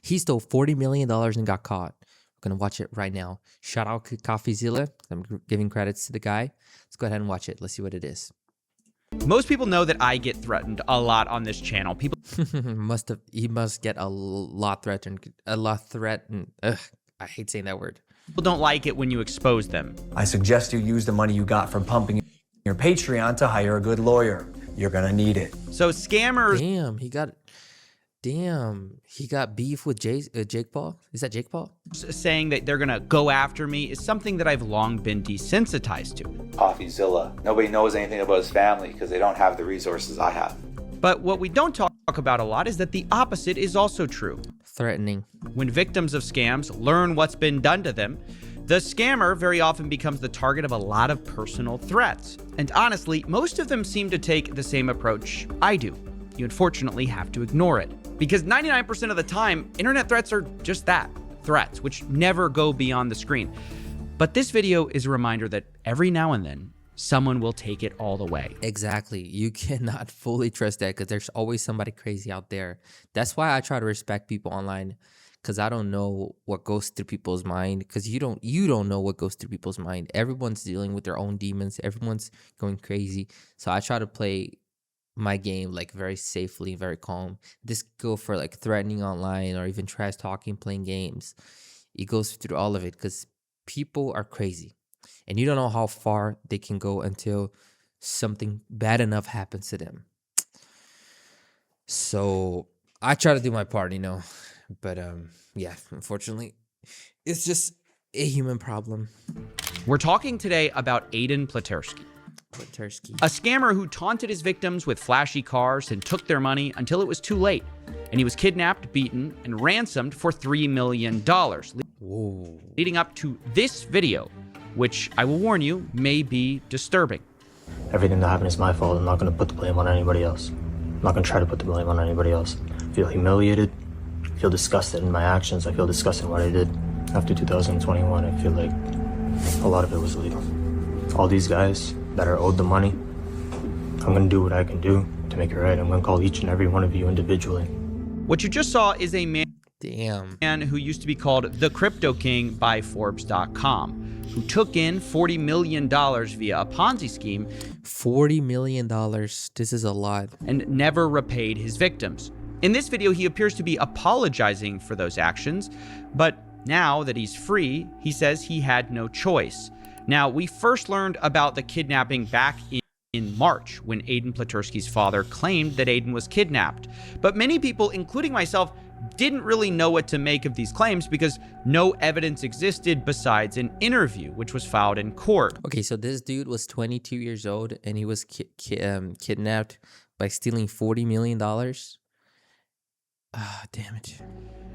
He stole $40 million and got caught. We're going to watch it right now. Shout out to Coffeezilla. I'm giving credits to the guy. Let's go ahead and watch it. Let's see what it is. Most people know that I get threatened a lot on this channel. People He must get a lot threatened. Ugh, I hate saying that word. don't like it when you expose them. I suggest you use the money you got from pumping your Patreon to hire a good lawyer. You're gonna need it. So scammers He got beef with Jake Paul. Is that Jake Paul? saying that they're gonna go after me is something that I've long been desensitized to. Coffeezilla. Nobody knows anything about his family because they don't have the resources I have. But what we don't talk about a lot is that the opposite is also true. Threatening. When victims of scams learn what's been done to them, the scammer very often becomes the target of a lot of personal threats. And honestly, most of them seem to take the same approach I do. You unfortunately have to ignore it. Because 99% of the time, internet threats are just that, threats, which never go beyond the screen. But this video is a reminder that every now and then, someone will take it all the way. Exactly. You cannot fully trust that because there's always somebody crazy out there. That's why I try to respect people online, because I don't know what goes through people's mind, because you don't know what goes through people's mind. Everyone's dealing with their own demons. Everyone's going crazy. So I try to play my game like very safely, very calm. This go for like threatening online or even trash talking, playing games. It goes through all of it because people are crazy. And you don't know how far they can go until something bad enough happens to them. So I try to do my part, you know. But yeah, unfortunately, it's just a human problem. We're talking today about Aiden Pletersky, a scammer who taunted his victims with flashy cars and took their money until it was too late. And he was kidnapped, beaten, and ransomed for $3 million, leading up to this video, which I will warn you may be disturbing. Everything that happened is my fault. I'm not going to put the blame on anybody else. I'm not going to try to put the blame on anybody else. I feel humiliated. I feel disgusted in my actions. I feel disgusted in what I did. After 2021, I feel like a lot of it was illegal. All these guys that are owed the money, I'm going to do what I can do to make it right. I'm going to call each and every one of you individually. What you just saw is a man who used to be called the Crypto King by Forbes.com, who took in $40 million via a Ponzi scheme. $40 million. This is a lot. And never repaid his victims. In this video, he appears to be apologizing for those actions, but now that he's free, he says he had no choice. Now, we first learned about the kidnapping back in March when Aiden Pletersky's father claimed that Aiden was kidnapped. But many people, including myself, didn't really know what to make of these claims because no evidence existed besides an interview, which was filed in court. Okay, so this dude was 22 years old and he was kidnapped by stealing $40 million. Ah, damn it.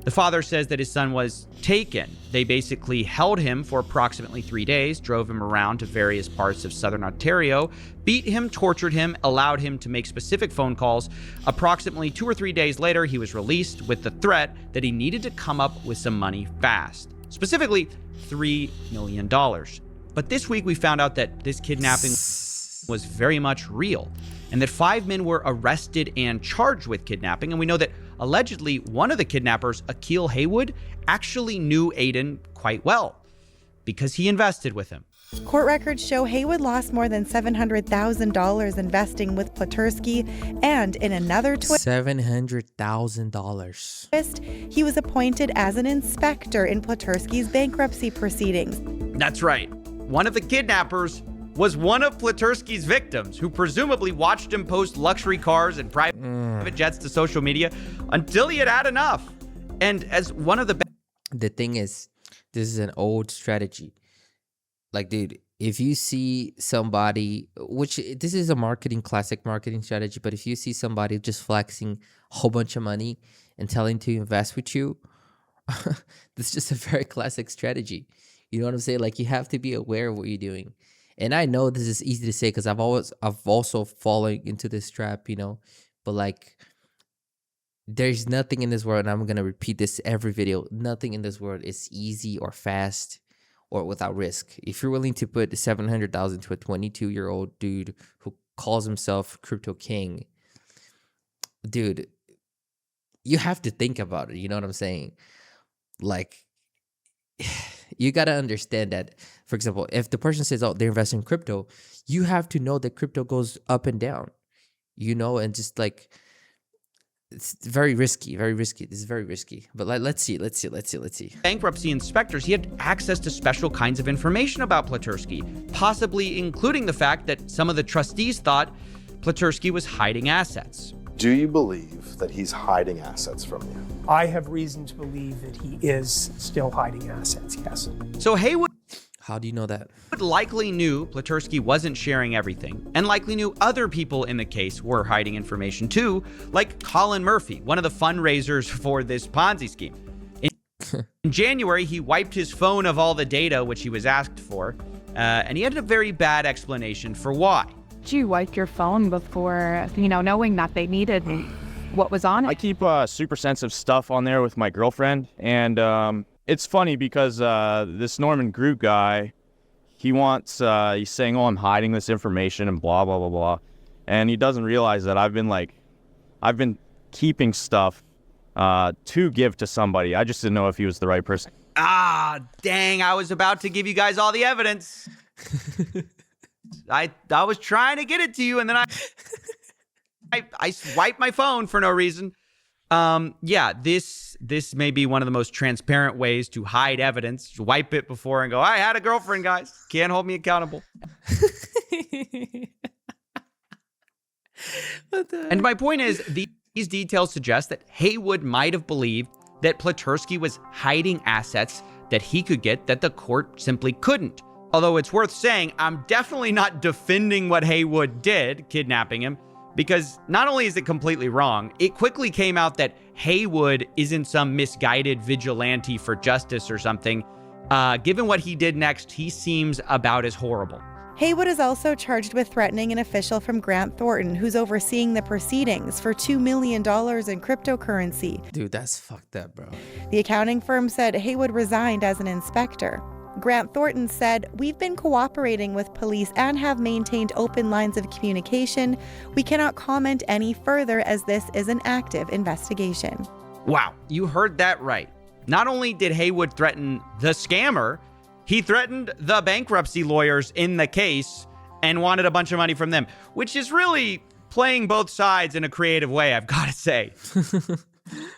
The father says that his son was taken. They basically held him for approximately 3 days, drove him around to various parts of southern Ontario, beat him, tortured him, allowed him to make specific phone calls. Approximately 2 or 3 days later, he was released with the threat that he needed to come up with some money fast, specifically $3 million. But this week we found out that this kidnapping was very much real, and that 5 men were arrested and charged with kidnapping. And we know that allegedly one of the kidnappers, Akil Haywood, actually knew Aiden quite well because he invested with him. Court records show Haywood lost more than $700,000 investing with Pletersky, and in another twist, $700,000. he was appointed as an inspector in Pletersky's bankruptcy proceedings. That's right. One of the kidnappers was one of Pletersky's victims, who presumably watched him post luxury cars and private jets to social media until he had had enough. And as one of the thing is, this is an old strategy. Like, dude, if you see somebody, which this is a classic marketing strategy, but if you see somebody just flexing a whole bunch of money and telling to invest with you, this is just a very classic strategy. You know what I'm saying? Like, you have to be aware of what you're doing. And I know this is easy to say because I've also fallen into this trap, you know, but like, there's nothing in this world, and I'm going to repeat this every video, nothing in this world is easy or fast or without risk. If you're willing to put $700,000 to a 22-year-old dude who calls himself Crypto King, dude, you have to think about it. You know what I'm saying? Like, you got to understand that, for example, if the person says, oh, they're investing in crypto, you have to know that crypto goes up and down, and just like, it's very risky, very risky. This is very risky. But let's see. Bankruptcy inspectors, he had access to special kinds of information about Platursky, possibly including the fact that some of the trustees thought Platursky was hiding assets. Do you believe that he's hiding assets from you? I have reason to believe that he is still hiding assets, yes. So Haywood How do you know that? likely knew Platursky wasn't sharing everything, and likely knew other people in the case were hiding information too, like Colin Murphy, one of the fundraisers for this Ponzi scheme. In January, he wiped his phone of all the data which he was asked for, and he had a very bad explanation for why. You wipe your phone before, knowing that they needed what was on it? I keep super sensitive stuff on there with my girlfriend, and it's funny because this Norman Group guy, he's saying, oh, I'm hiding this information and blah, blah, blah, blah. And he doesn't realize that I've been keeping stuff to give to somebody. I just didn't know if he was the right person. Ah, dang, I was about to give you guys all the evidence. I was trying to get it to you, and then I swiped my phone for no reason. Yeah, this may be one of the most transparent ways to hide evidence. Just wipe it before and go, I had a girlfriend, guys. Can't hold me accountable. And my point is, these details suggest that Haywood might have believed that Platursky was hiding assets that he could get that the court simply couldn't. Although it's worth saying, I'm definitely not defending what Haywood did, kidnapping him, because not only is it completely wrong, it quickly came out that Haywood isn't some misguided vigilante for justice or something. Given what he did next, he seems about as horrible. Haywood is also charged with threatening an official from Grant Thornton who's overseeing the proceedings for $2 million in cryptocurrency. Dude, that's fucked up, bro. The accounting firm said Haywood resigned as an inspector. Grant Thornton said, "We've been cooperating with police and have maintained open lines of communication. We cannot comment any further as this is an active investigation." Wow, you heard that right. Not only did Haywood threaten the scammer, he threatened the bankruptcy lawyers in the case and wanted a bunch of money from them, which is really playing both sides in a creative way, I've got to say.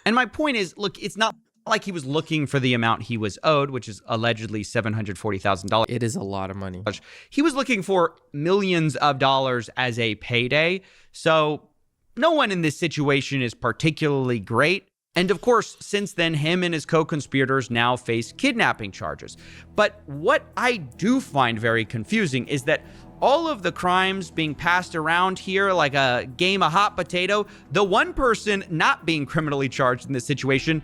And my point is, look, it's not like he was looking for the amount he was owed, which is allegedly $740,000. It is a lot of money. He was looking for millions of dollars as a payday. So no one in this situation is particularly great. And of course, since then, him and his co-conspirators now face kidnapping charges. But what I do find very confusing is that all of the crimes being passed around here like a game of hot potato, the one person not being criminally charged in this situation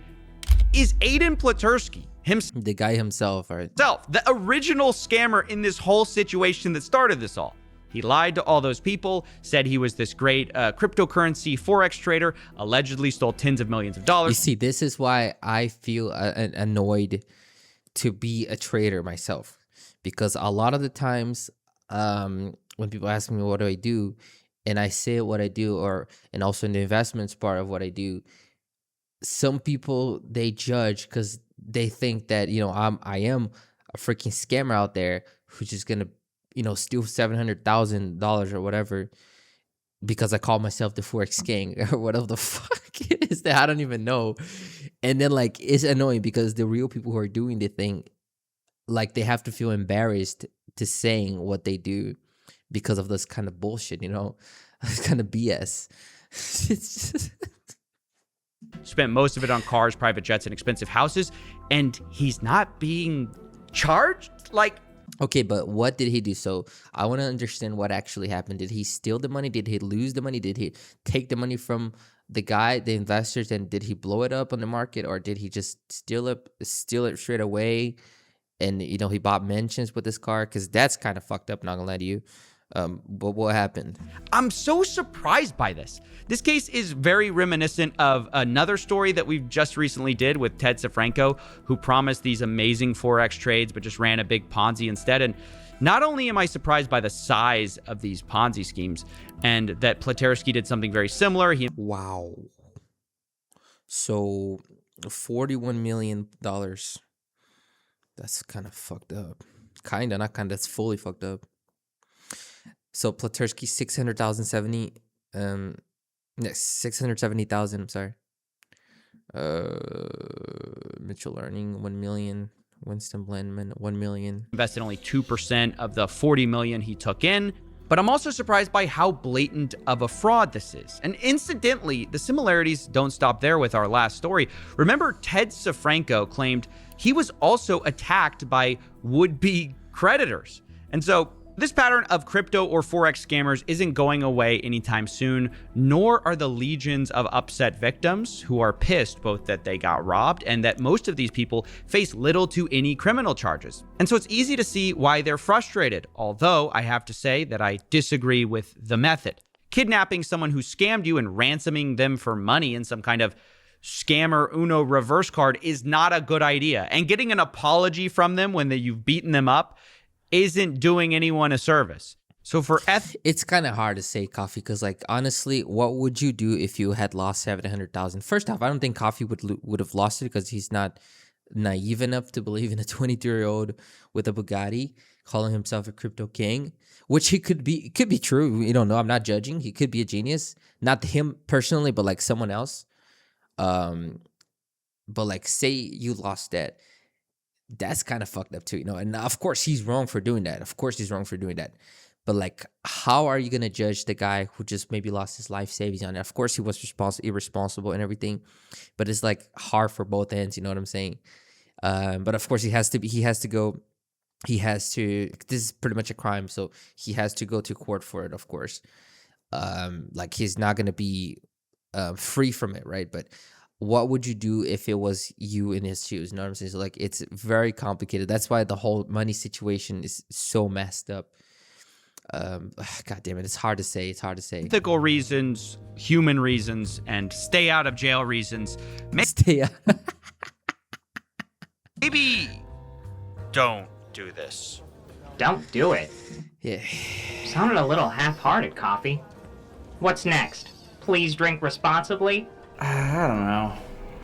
is Aiden Platursky himself. The guy himself, right? The original scammer in this whole situation that started this all. He lied to all those people, said he was this great cryptocurrency forex trader, allegedly stole tens of millions of dollars. You see, this is why I feel annoyed to be a trader myself, because a lot of the times when people ask me what do I do, and I say what I do, and also in the investments part of what I do, some people, they judge because they think that, I am a freaking scammer out there who's just gonna steal $700,000 or whatever because I call myself the Forex Gang or whatever the fuck it is that I don't even know. And then it's annoying because the real people who are doing the thing, they have to feel embarrassed to saying what they do because of this kind of bullshit, this kind of BS. It's just... Spent most of it on cars, private jets, and expensive houses, and he's not being charged? Okay, but what did he do? So I want to understand what actually happened. Did he steal the money? Did he lose the money? Did he take the money from the investors, and did he blow it up on the market, or did he just steal it straight away? And he bought mentions with this car, because that's kind of fucked up. Not gonna lie to you. But what happened? I'm so surprised by this. This case is very reminiscent of another story that we've just recently did with Ted Safranco, who promised these amazing Forex trades, but just ran a big Ponzi instead. And not only am I surprised by the size of these Ponzi schemes and that Platursky did something very similar. Wow. So $41 million. That's kind of fucked up. Kinda, not kinda. That's fully fucked up. So Platersky 600,070. Yes, 670,000. I'm sorry. Mitchell Learning 1 million. Winston Blandman 1 million. Invested only 2% of the 40 million he took in. But I'm also surprised by how blatant of a fraud this is. And incidentally, the similarities don't stop there with our last story. Remember, Ted Safranco claimed he was also attacked by would-be creditors. And so this pattern of crypto or Forex scammers isn't going away anytime soon, nor are the legions of upset victims who are pissed both that they got robbed and that most of these people face little to any criminal charges. And so it's easy to see why they're frustrated, although I have to say that I disagree with the method. Kidnapping someone who scammed you and ransoming them for money in some kind of scammer Uno reverse card is not a good idea. And getting an apology from them when you've beaten them up isn't doing anyone a service. So for it's kind of hard to say, Coffee, because like honestly, what would you do if you had lost 700,000? First off, I don't think Coffee would have lost it because he's not naive enough to believe in a 22-year-old with a Bugatti calling himself a crypto king, which he could be. It could be true. You don't know. I'm not judging. He could be a genius, not him personally, but like someone else. But like, say you lost that. That's kind of fucked up too, you know. And of course, he's wrong for doing that. Of course, he's wrong for doing that. But like, how are you gonna judge the guy who just maybe lost his life savings on it? Of course, he was irresponsible and everything, but it's like hard for both ends. You know what I'm saying? But of course, he has to. This is pretty much a crime, so he has to go to court for it. Of course, like he's not gonna be free from it, right? But what would you do if it was you in his shoes? You know what I'm saying? So like, it's very complicated. That's why the whole money situation is so messed up. God damn it, it's hard to say. ethical reasons, human reasons, and stay out of jail reasons. Stay out. Maybe don't do this. Don't do it. Yeah. Sounded a little half-hearted, Coffee. What's next? Please drink responsibly? I don't know.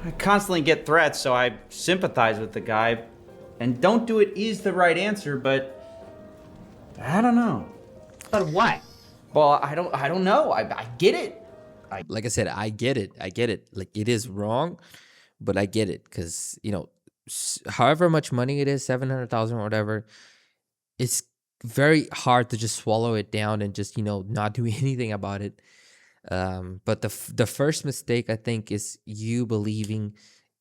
I constantly get threats, so I sympathize with the guy. And don't do it is the right answer, but I don't know. But what? Well, I don't know. I get it. Like I said, I get it. Like, it is wrong, but I get it because, you know, however much money it is, 700,000 or whatever, it's very hard to just swallow it down and just, you know, not do anything about it. But the first mistake, I think, is you believing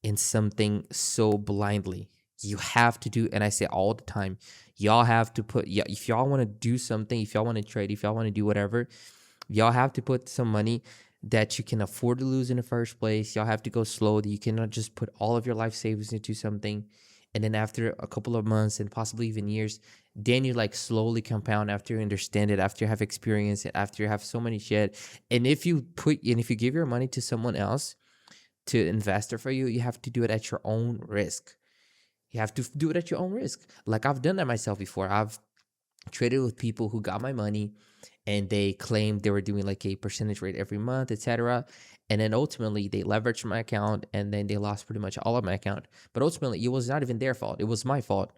in something so blindly. You have to do, and I say all the time, y'all have to put, if y'all want to do something, if y'all want to trade, if y'all want to do whatever, y'all have to put some money that you can afford to lose in the first place. Y'all have to go slowly. You cannot just put all of your life savings into something, and then after a couple of months and possibly even years, then you like slowly compound after you understand it, after you have experience it, after you have so many shit. And if you give your money to someone else to invest it for you, you have to do it at your own risk. You have to do it at your own risk. Like, I've done that myself before. I've traded with people who got my money and they claimed they were doing like a percentage rate every month, etc. And then ultimately they leveraged my account and then they lost pretty much all of my account. But ultimately it was not even their fault. It was my fault.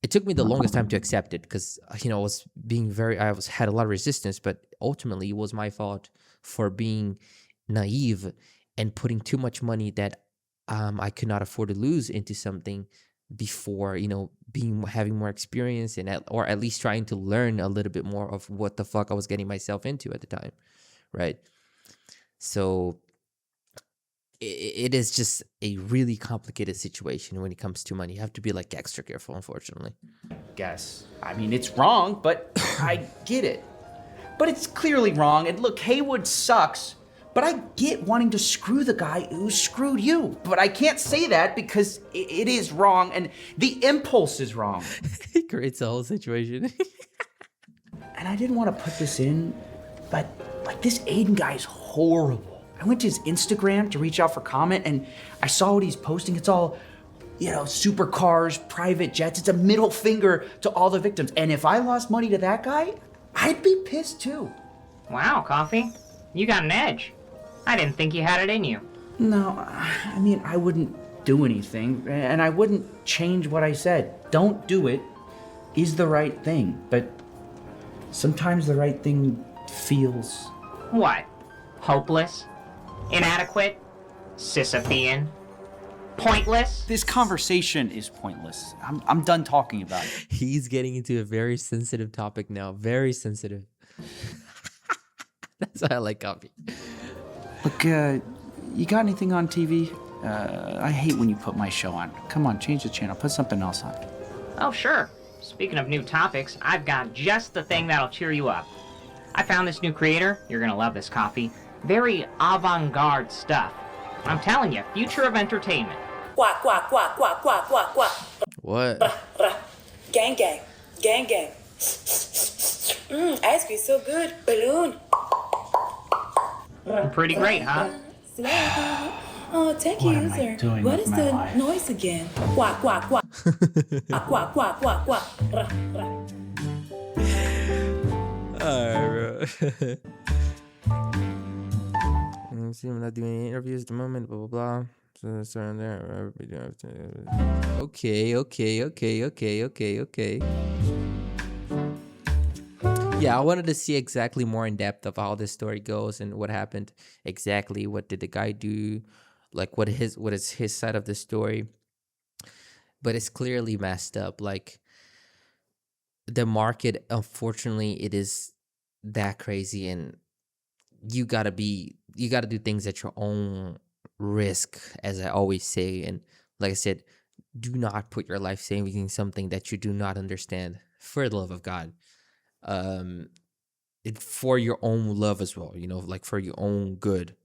It took me the longest time to accept it because, you know, I had a lot of resistance, but ultimately it was my fault for being naive and putting too much money that I could not afford to lose into something before, you know, having more experience or at least trying to learn a little bit more of what the fuck I was getting myself into at the time, right? So it is just a really complicated situation when it comes to money. You have to be like extra careful, unfortunately. Guess. I mean, it's wrong, but I get it. But it's clearly wrong. And look, Haywood sucks, but I get wanting to screw the guy who screwed you. But I can't say that because it is wrong and the impulse is wrong. It creates the whole situation. And I didn't want to put this in, but like, this Aiden guy is horrible. I went to his Instagram to reach out for comment and I saw what he's posting. It's all, you know, supercars, private jets. It's a middle finger to all the victims. And if I lost money to that guy, I'd be pissed too. Wow, Coffee. You got an edge. I didn't think you had it in you. No, I mean, I wouldn't do anything, and I wouldn't change what I said. Don't do it is the right thing, but sometimes the right thing feels... What? Hopeless? Inadequate? Sisyphean? Pointless? This conversation is pointless. I'm done talking about it. He's getting into a very sensitive topic now. Very sensitive. That's why I like coffee. Look, you got anything on TV? I hate when you put my show on. Come on, change the channel. Put something else on. Oh, sure. Speaking of new topics, I've got just the thing that'll cheer you up. I found this new creator. You're gonna love this coffee. Very avant-garde stuff. I'm telling you, future of entertainment. Quack, quack, quack, quack, quack, quack, quack. What? Gang, gang. Gang, gang. Ice cream so good. Balloon. Pretty great, huh? Oh, thank you, What am I user. doing What with is my the life? noise again? Quack, quack, quack. Quack, quack, quack, quack. Alright, bro. See, I'm not doing any interviews at the moment, blah, blah, blah. So, starting there. Okay. Yeah, I wanted to see exactly more in depth of how this story goes and what happened exactly. What did the guy do? Like, what is his side of the story? But it's clearly messed up. Like, the market, unfortunately, it is that crazy, and you gotta do things at your own risk, as I always say. And like I said, do not put your life savings in something that you do not understand, for the love of God. For your own love as well, like for your own good,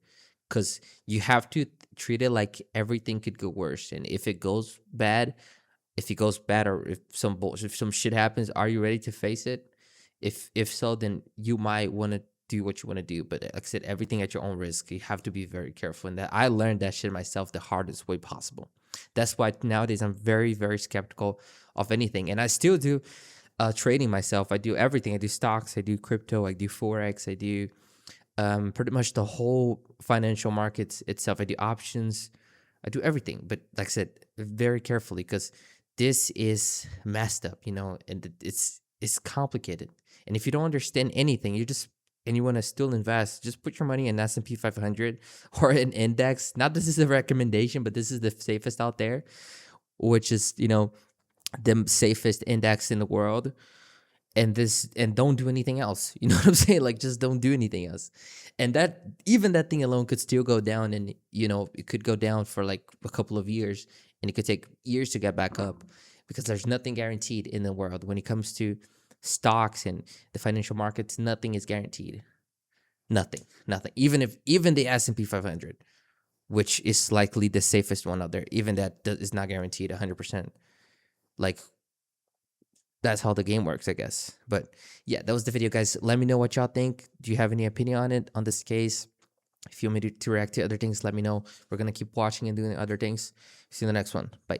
because you have to treat it like everything could go worse. And if it goes bad, or if some shit happens, are you ready to face it? If so, then you might want to do what you want to do. But like I said, everything at your own risk. You have to be very careful. And that I learned that shit myself the hardest way possible. That's why nowadays I'm very, very skeptical of anything. And I still do trading myself. I do everything. I do stocks, I do crypto, I do Forex, I do pretty much the whole financial markets itself. I do options, I do everything. But like I said, very carefully, because this is messed up, and it's complicated. And if you don't understand anything, and you want to still invest, just put your money in S&P 500 or an index. Not this is a recommendation, but this is the safest out there, which is, the safest index in the world. And don't do anything else. You know what I'm saying? Like, just don't do anything else. And that thing alone could still go down, and it could go down for like a couple of years, and it could take years to get back up, because there's nothing guaranteed in the world when it comes to stocks and the financial markets. Nothing is guaranteed. Nothing. Even the S&P 500, which is likely the safest one out there, even that is not guaranteed 100%. Like, that's how the game works, I guess. But yeah, that was the video, guys. Let me know what y'all think. Do you have any opinion on it, on this case? If you want me to react to other things, let me know. We're going to keep watching and doing other things. See you in the next one. Bye.